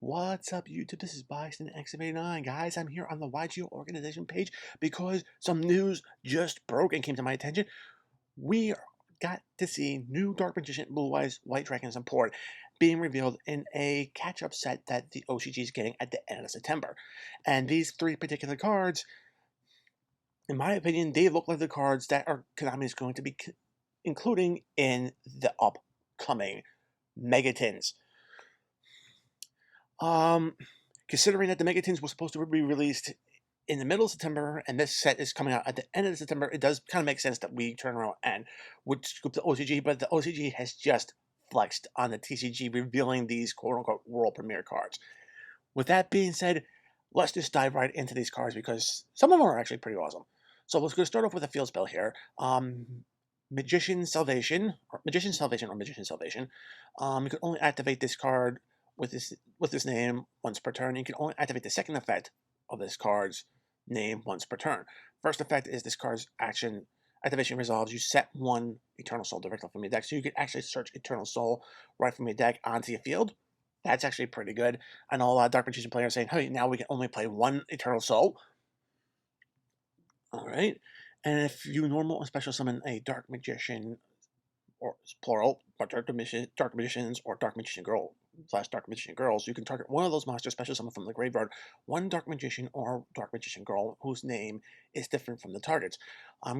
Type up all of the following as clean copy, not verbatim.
What's up, YouTube? This is Bison X89. Guys, I'm here on the YGO organization page because some news just broke and came to my attention. We got to see new Dark Magician Blue Eyes White Dragon support being revealed in a catch-up set that the OCG is getting at the end of September. And these three particular cards, in my opinion, they look like the cards that Konami is going to be including in the upcoming Megatins. Considering that the Megatins were supposed to be released in the middle of September, and this set is coming out at the end of September, it does kind of make sense that we turn around and would scoop the OCG, but the OCG has just flexed on the TCG, revealing these quote-unquote world premiere cards. With that being said, let's just dive right into these cards because some of them are actually pretty awesome. So let's go start off with a field spell here. Magician Salvation. You can only activate this card with this name once per turn. You can only activate the second effect of this card's name once per turn. First effect is this card's activation resolves. You set one Eternal Soul directly from your deck, so you can actually search Eternal Soul right from your deck onto your field. That's actually pretty good. I know a lot of Dark Magician players saying, hey, now we can only play one Eternal Soul. Alright. And if you normal or special summon a Dark Magician, or plural, but Dark Magicians or Dark Magician Girl / Dark Magician Girls, you can target one of those monsters special summon from the graveyard, one Dark Magician or Dark Magician Girl whose name is different from the target's.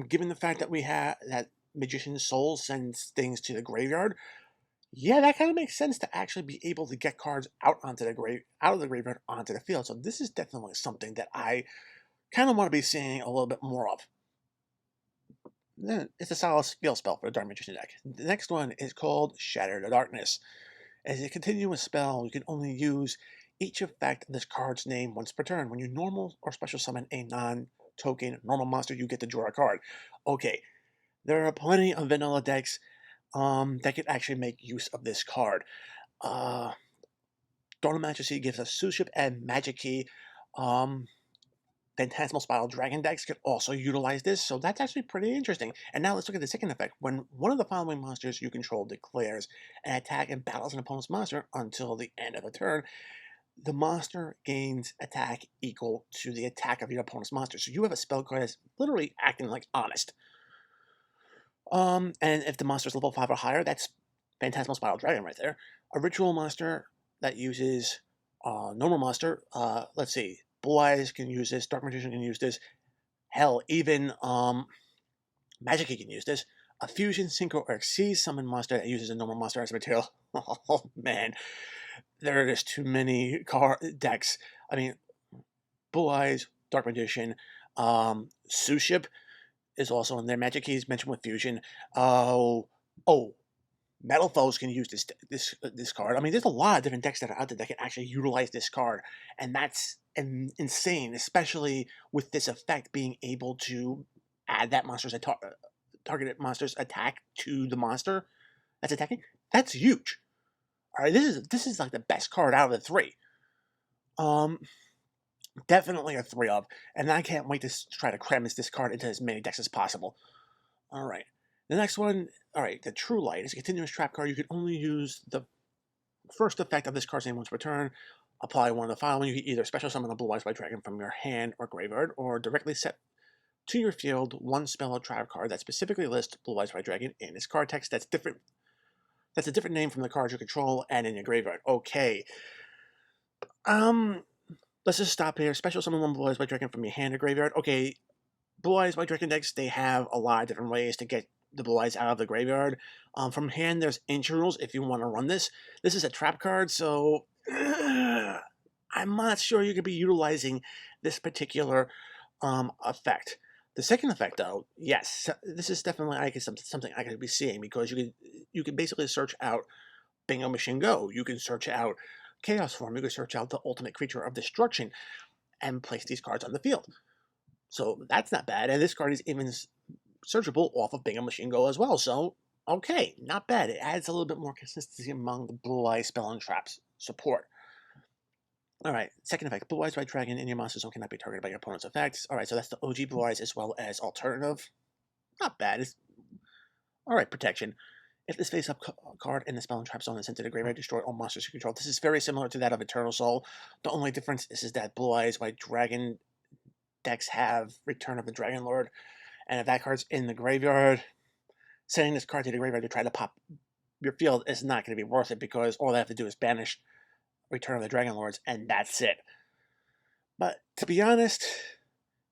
Given the fact that we have that Magician Soul sends things to the graveyard, yeah, that kind of makes sense to actually be able to get cards out of the graveyard onto the field. So this is definitely something that I kind of want to be seeing a little bit more of. It's a solid field spell for the Dark Magician deck. The next one is called Shatter the Darkness. As a continuous spell, you can only use each effect of this card's name once per turn. When you normal or special summon a non-token normal monster, you get to draw a card. Okay, there are plenty of vanilla decks that could actually make use of this card. Dawn of Majesty gives us Suship and Magic Key. Phantasmal Spiral Dragon decks could also utilize this, so that's actually pretty interesting. And now let's look at the second effect. When one of the following monsters you control declares an attack and battles an opponent's monster until the end of the turn, the monster gains attack equal to the attack of your opponent's monster. So you have a spell card that's literally acting like Honest. And if the monster's level 5 or higher, that's Phantasmal Spiral Dragon right there. A ritual monster that uses normal monster, let's see, Blue Eyes can use this, Dark Magician can use this, hell, even Magic can use this. A Fusion, Synchro, or Xyz summon monster that uses a normal monster as a material. Oh man, there are just too many decks. I mean, Blue Eyes, Dark Magician, Suship is also in there. Magic Key is mentioned with Fusion. Oh, Metal Foes can use this card. I mean, there's a lot of different decks that are out there that can actually utilize this card, and that's insane, especially with this effect being able to add that monster's targeted monster's attack to the monster that's attacking. That's huge. All right, this is like the best card out of the three. Definitely a 3 of, and I can't wait to try to cram this card into as many decks as possible. All right. The next one, the True Light is a continuous trap card. You can only use the first effect of this card's name once per turn. Apply one of the following. You can either special summon a Blue Eyes White Dragon from your hand or graveyard, or directly set to your field one spell or trap card that specifically lists Blue Eyes White Dragon in its card text that's different. That's a different name from the cards you control and in your graveyard. Okay. Let's just stop here. Special summon one Blue Eyes White Dragon from your hand or graveyard. Okay, Blue Eyes White Dragon decks, they have a lot of different ways to get the Blue Eyes out of the graveyard. From hand, there's ancient rules if you want to run this. This is a trap card, so I'm not sure you could be utilizing this particular effect. The second effect, though, yes, this is definitely something I could be seeing because you can basically search out Bingo Machine Go. You can search out Chaos Form. You can search out the Ultimate Creature of Destruction and place these cards on the field. So that's not bad, and this card is even searchable off of Bingo Machine Go as well, so okay, not bad. It adds a little bit more consistency among the Blue Eyes Spell and Traps support. Alright, second effect, Blue Eyes White Dragon in your monster zone cannot be targeted by your opponent's effects. Alright, so that's the OG Blue Eyes as well as alternative. Not bad. Alright, protection. If this face-up card in the spell and trap zone is sent to the graveyard, destroy all monsters you control. This is very similar to that of Eternal Soul. The only difference is that Blue Eyes White Dragon decks have Return of the Dragon Lord, and if that card's in the graveyard, sending this card to the graveyard to try to pop your field is not going to be worth it, because all they have to do is banish Return of the Dragon Lords, and that's it. But to be honest,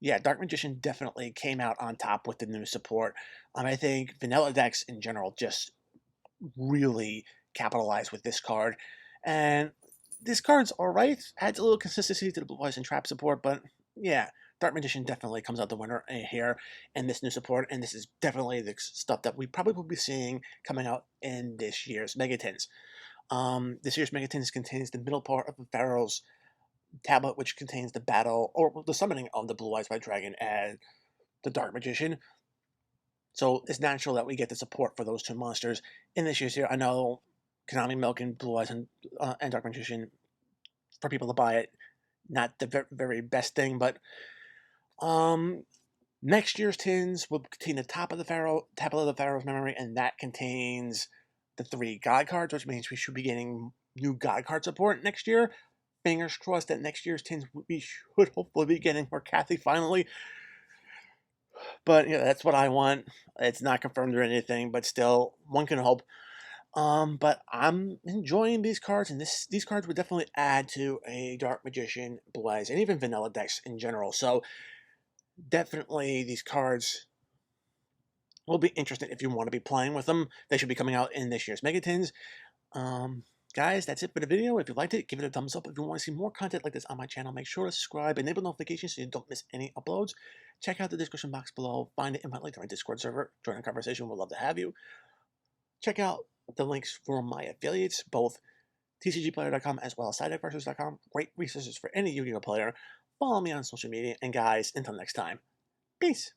yeah, Dark Magician definitely came out on top with the new support. I think vanilla decks in general just really capitalized with this card. And this card's alright, adds a little consistency to the Blue Eyes and Trap support, but yeah, Dark Magician definitely comes out the winner here in this new support, and this is definitely the stuff that we probably will be seeing coming out in this year's Megatins. This year's Megatins contains the middle part of the Pharaoh's tablet, which contains the battle, or the summoning of the Blue Eyes White Dragon and the Dark Magician. So it's natural that we get the support for those two monsters in this year's here. I know Konami milking Blue Eyes and Dark Magician for people to buy it, not the very best thing, but next year's tins will contain the tablet of the Pharaoh's memory, and that contains the 3 God cards, which means we should be getting new God card support next year. Fingers crossed that next year's tins we should hopefully be getting for Kathy finally. But yeah, that's what I want. It's not confirmed or anything, but still, one can hope. But I'm enjoying these cards, and these cards would definitely add to a Dark Magician, Blue Eyes, and even vanilla decks in general. So definitely these cards will be interesting if you want to be playing with them. They should be coming out in this year's Megatins. Guys, that's it for the video. If you liked it, give it a thumbs up. If you want to see more content like this on my channel, make sure to subscribe, enable notifications so you don't miss any uploads. Check out the description box below. Find the invite link to my Discord server. Join the conversation. We'd love to have you. Check out the links for my affiliates, both tcgplayer.com as well as sidedeckversus.com. Great resources for any Yu-Gi-Oh player. Follow me on social media. And guys, until next time, peace.